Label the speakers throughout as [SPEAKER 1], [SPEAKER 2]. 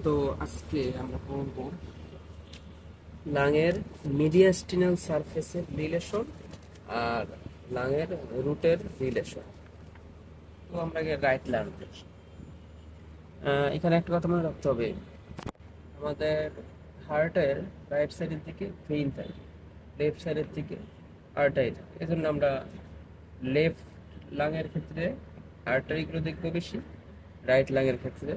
[SPEAKER 1] তো আজকে আমরা পড়ব লাংয়ের মিডিয়াস্টিনাল সারফেসের রিলেশন আর লাংয়ের রুটের রিলেশন। তো আমরা আগে রাইট লাং দেখি। এখানে একটা কথা মনে রাখতে হবে, আমাদের হার্টের রাইট সাইডের দিকে ভেইন থাকে, লেফট সাইডের দিকে আর্টারি থাকে। এজন্য আমরা লেফট লাংয়ের ক্ষেত্রে আর্টারিগুলো দেখবো বেশি, রাইট লাংয়ের ক্ষেত্রে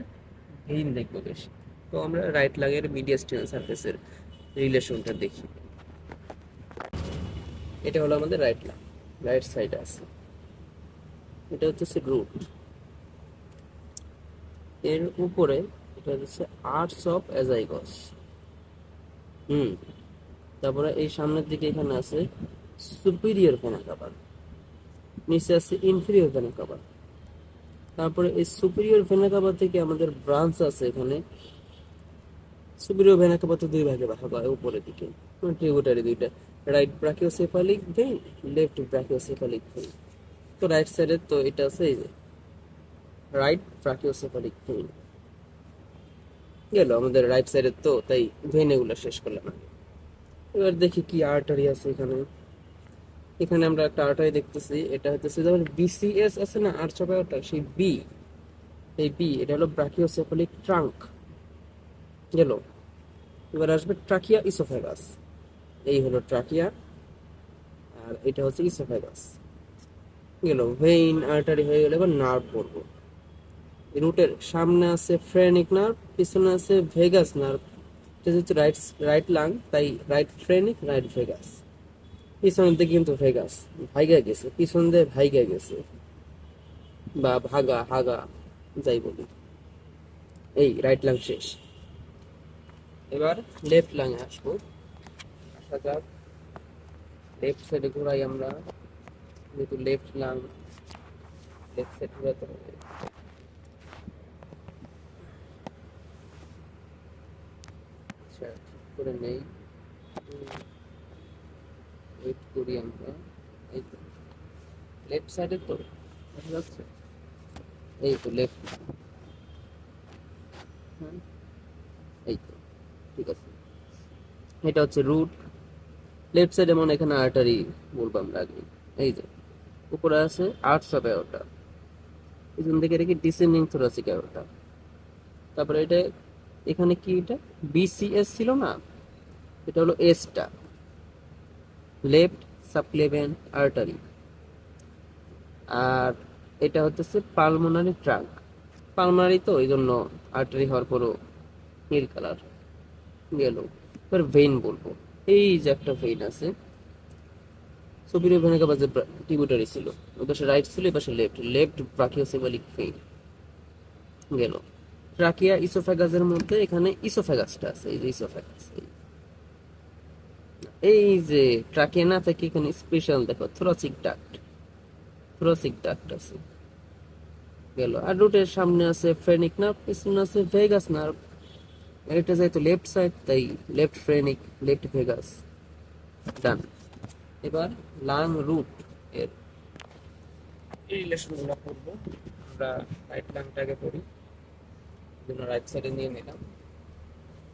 [SPEAKER 1] ভেইন দেখবো বেশি। তো আমরা রাইট লাংয়ের মিডিয়াস্টিনাল সারফেসের রিলেশনটা দেখি। এটা হলো আমাদের রাইট লাং, রাইট সাইডে আছে। এটা হচ্ছে রুট, এর উপরে এটা হচ্ছে আর্টস অফ অ্যাজাইগস। তারপরে এই সামনের দিকে এখানে আছে সুপিরিয়র ভেনা কাভা, নিচে আছে ইনফিরিয়র ভেনা কাভা। তারপরে এই সুপিরিয়র ভেনা কাভা থেকে আমাদের ব্রাঞ্চ আছে এখানে। সুপিরিয়র ভেনা কাভা তো দুই ভাগে ভাগ হয়, উপরের দিকে ট্রিবিউটারি দুইটা, right brachiocephalic vein, left brachiocephalic vein. তো রাইট সাইডে তো এটা আছে এই যে রাইট ব্রাকিওসেফালিক ভেইন গেল আমাদের রাইট সাইডে। তো তাই ভেইন এগুলো শেষ করলাম। এবার দেখি কি আর্টারি আছে এখানে। এখানে আমরা একটা আর্টারি দেখতেছি, এটা হচ্ছে যেমন বিসিএস আছে না আর্চ অফ অ্যাওর্টা, সেই বি, এই বি এটা হলো ব্রাকিওসেফালিক ট্রাঙ্ক গেল। এবার আসবে ট্রাকিয়া ইসোফেগাস, এই হলো ট্রাকিয়া আর এটা হচ্ছে ইসোফেগাস গেল। ভেইন আর্টারি হয়ে গেল। এবার নার্ভ পড়বো। রুটের সামনে আছে ফ্রেনিক নার্ভ, পিছনে আছে ভেগাস নার্ভ। এটা হচ্ছে রাইট রাইট লাং, তাই রাইট ফ্রেনিক, রাইট ভেগাস। পিছনের দিকে কিন্তু ভেগাস ভাইগা গেছে, পিছন দিয়ে ভাইগা গেছে বা ভাগা হাগা যাই বলি। এই রাইট লাং শেষ। এবার লেফট লাং এ আসবো। আসা যাক, লেফট সাইডে ঘোরাই আমরা, যেহেতু লেফট লাং, লেফট সাইড ঘোরাতে হবে। আচ্ছা ঠিক করে নেই, ওয়েট করি আমরা। এই তো লেফট সাইডে তো দেখা যাচ্ছে, এই তো লেফট, হ্যাঁ এই তো ঠিক আছে। এটা হচ্ছে রুট। লেফট সাইডে মনে এখানে আর্টারি বলবো আমরা আগে। এই যে উপরে আছে আর্টস অফ অ্যাওর্টা, পিছন দিকে রেখে ডিসেন্ডিং থোরাসিক অ্যাওর্টা। তারপরে এটা এখানে কি, এটা বিসিএস ছিল না, এটা হলো এসটা, লেফট সাবক্লেভিয়ান আর্টারি। আর এটা হচ্ছে পালমোনারি ট্রাঙ্ক, পালমোনারি তো এই জন্য আর্টারি হওয়ার পরও নীল কালার গেল। এবার ভেইন বলবো। এই যে একটা ভেইন আছে, সুপিরিয়র ভেনা কাভা যে ট্রিবিউটারি ছিল, ওই পাশে রাইট ছিল, এই পাশে লেফট, লেফট ব্রাকিওসেফালিক ভেইন গেল। ট্রাকিয়া ইসোফেগাসের মধ্যে এখানে ইসোফেগাসটা আছে, এই যে ইসোফেগাস, এই যে ট্রাকিয়া না থেকে এখানে স্পেশাল দেখো থোরাসিক ডাক্ট, থোরাসিক ডাক্ট আছে গেল। আর রুটের সামনে আছে ফ্রেনিক নার্ভ, পিছনে আছে ভেগাস নার্ভ। এটা যেহেতু লেফট সাইড তাই লেফট ফ্রেনিক, লেফট ভেগাস। ডান। এবার লাং রুট এর রিলেশন গুলো করবো আমরা। রাইট লাংটাকে পড়ি, জন্য রাইট সাইডে নিয়ে নিলাম।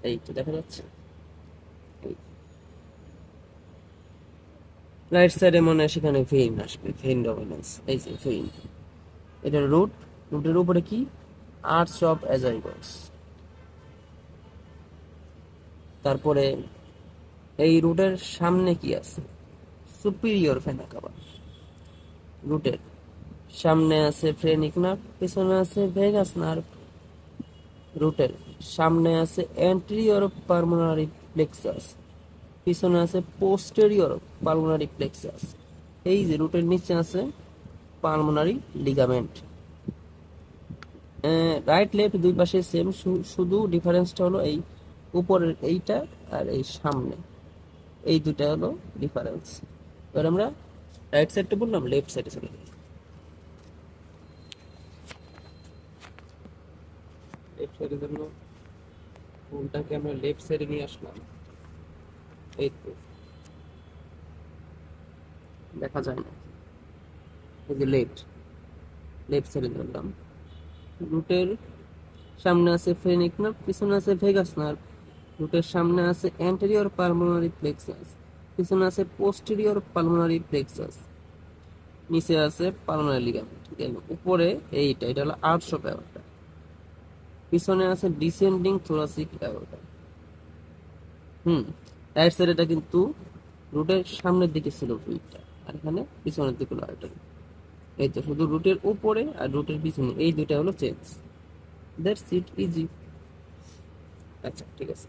[SPEAKER 1] এই তো দেখা যাচ্ছে, রাইট সাইডে মনে হয় সেখানে ভেইন আসবে, ভেইন ডমিনেন্স। এই যে ভেইন, এটা রুট, রুটের উপরে কি আর্চ অফ অ্যাজাইগস। তারপরে এই রুটের সামনে কি আছে, সুপিরিয়র ভেনা কাভা। রুটের সামনে আছে ফ্রেনিক নার্ভ, পিছনে আছে ভেগাস নার্ভ। রুটের সামনে আছে অ্যান্টেরিয়র পালমোনারি প্লেক্সাস, পিছনে আছে পোস্টেরিয়র পালমোনারি প্লেক্সাস। এই যে রুটের নিচে আছে পালমোনারি লিগামেন্ট। রাইট লেফট দুই পাশে সেম, শুধু ডিফারেন্সটা হলো এই উপরের এইটা আর এই সামনে, এই দুটা হলো ডিফারেন্স। এবার আমরা রাইট সাইডটা বললাম, লেফট সাইডে চলে যাই। লেফট সাইডের জন্য ফোনটাকে আমরা লেফট সাইডে নিয়ে আসলাম। এই তো দেখা যায় না, এই যে লেফট, লেফট সাইডে ধরলাম। রুটের সামনে আছে ফ্রেনিক নার্ভ, পিছনে আছে ভেগাস নার্ভ। রুটের সামনে আছে অ্যান্টেরিয়র পালমোনারি প্লেক্সাস, পিছনে আছে পোস্টেরিয়র পালমোনারি প্লেক্সাস, নিচে আছে পালমোনারি লিগামেন্ট। উপরে এটা হলো আর্চ অফ অ্যাওর্টা, পিছনে আছে ডিসেন্ডিং থোরাসিক অ্যাওর্টা। হুম, রাইট সাইড এটা কিন্তু রুটের সামনের দিকে ছিল ফ্লুইডটা, আর এখানে পিছনের দিকে হলো আর্টারি। এই তো শুধু রুটের উপরে আর রুটের পিছনে এই দুইটা হলো চেঞ্জ। That's it, easy. আচ্ছা ঠিক আছে।